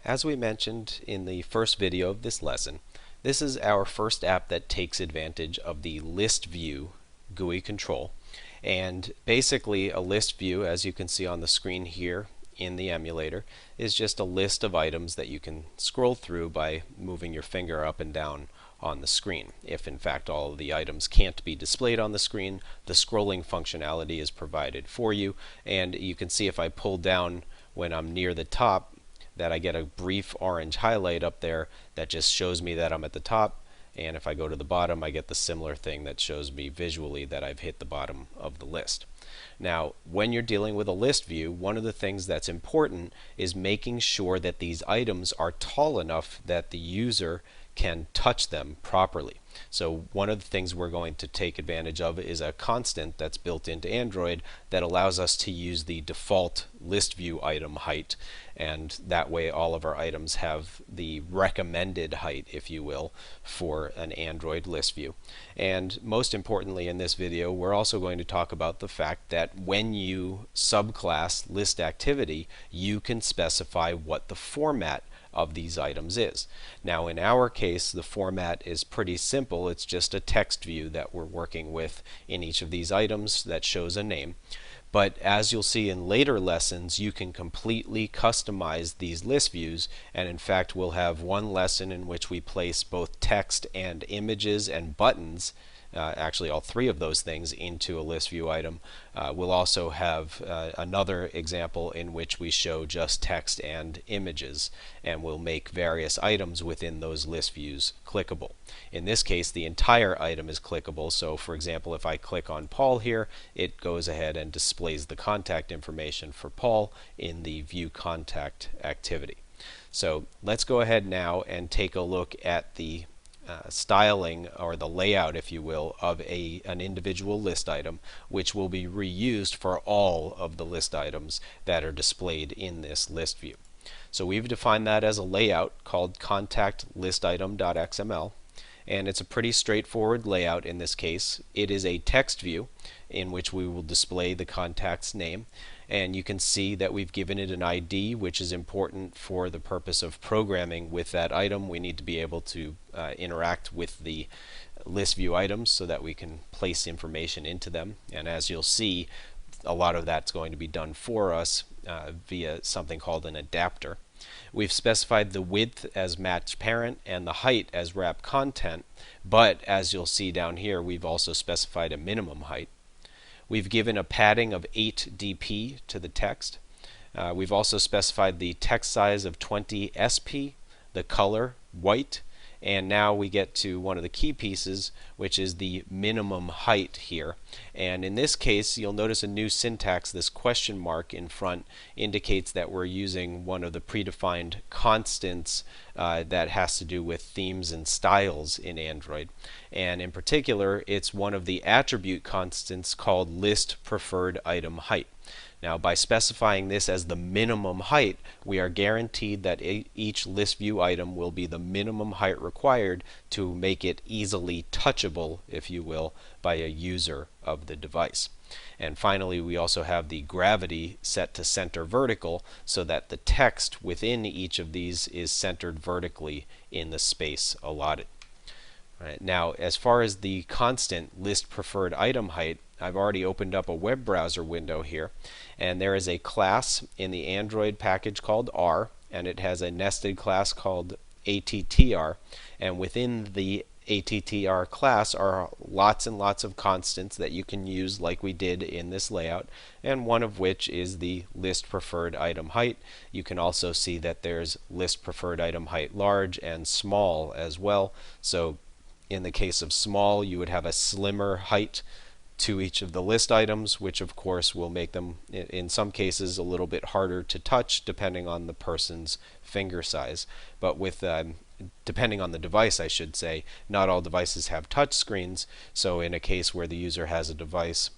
As we mentioned in the first video of this lesson, this is our first app that takes advantage of the list view GUI control. And basically a list view, as you can see on the screen here in the emulator, is just a list of items that you can scroll through by moving your finger up and down on the screen. If in fact all of the items can't be displayed on the screen, the scrolling functionality is provided for you, and you can see if I pull down when I'm near the top that I get a brief orange highlight up there that just shows me that I'm at the top, and if I go to the bottom I get the similar thing that shows me visually that I've hit the bottom of the list. Now, when you're dealing with a list view, one of the things that's important is making sure that these items are tall enough that the user can touch them properly. So one of the things we're going to take advantage of is a constant that's built into Android that allows us to use the default list view item height, and that way all of our items have the recommended height, if you will, for an Android list view. And most importantly in this video, we're also going to talk about the fact that when you subclass list activity, you can specify what the format of these items is. Now in our case the format is pretty simple. It's just a text view that we're working with in each of these items that shows a name. But as you'll see in later lessons, you can completely customize these list views, and in fact we'll have one lesson in which we place both text and images and buttons, actually all three of those things, into a list view item. We'll also have another example in which we show just text and images, and we'll make various items within those list views clickable. In this case the entire item is clickable, so for example if I click on Paul here, it goes ahead and displays the contact information for Paul in the view contact activity. So let's go ahead now and take a look at the styling, or the layout if you will, of an individual list item, which will be reused for all of the list items that are displayed in this list view. So we've defined that as a layout called contact list item.xml, and it's a pretty straightforward layout in this case. It is a text view in which we will display the contact's name, and you can see that we've given it an ID, which is important for the purpose of programming with that item. We need to be able to interact with the list view items so that we can place information into them, and as you'll see, a lot of that's going to be done for us via something called an adapter. We've specified the width as match parent and the height as wrap content, but as you'll see down here, we've also specified a minimum height. We've given a padding of 8 dp to the text. We've also specified the text size of 20 sp, the color white, and now we get to one of the key pieces, which is the minimum height here. And in this case you'll notice a new syntax. This question mark in front indicates that we're using one of the predefined constants that has to do with themes and styles in Android, and in particular it's one of the attribute constants called list preferred item height. Now by specifying this as the minimum height, we are guaranteed that each list view item will be the minimum height required to make it easily touchable, if you will, by a user of the device. And finally we also have the gravity set to center vertical so that the text within each of these is centered vertically in the space allotted. Right. Now as far as the constant list preferred item height, I've already opened up a web browser window here, and there is a class in the Android package called R, and it has a nested class called ATTR, and within the ATTR class are lots and lots of constants that you can use like we did in this layout, and one of which is the list preferred item height. You can also see that there's list preferred item height large and small as well. So in the case of small, you would have a slimmer height to each of the list items, which of course will make them in some cases a little bit harder to touch depending on the person's finger size. But with depending on the device, I should say, not all devices have touch screens, so in a case where the user has a device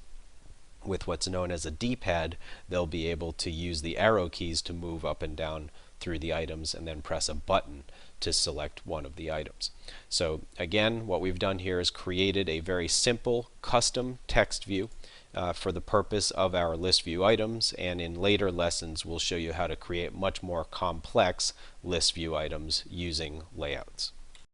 with what's known as a D-pad, they'll be able to use the arrow keys to move up and down through the items and then press a button to select one of the items. So again, what we've done here is created a very simple custom text view for the purpose of our list view items, and in later lessons we'll show you how to create much more complex list view items using layouts.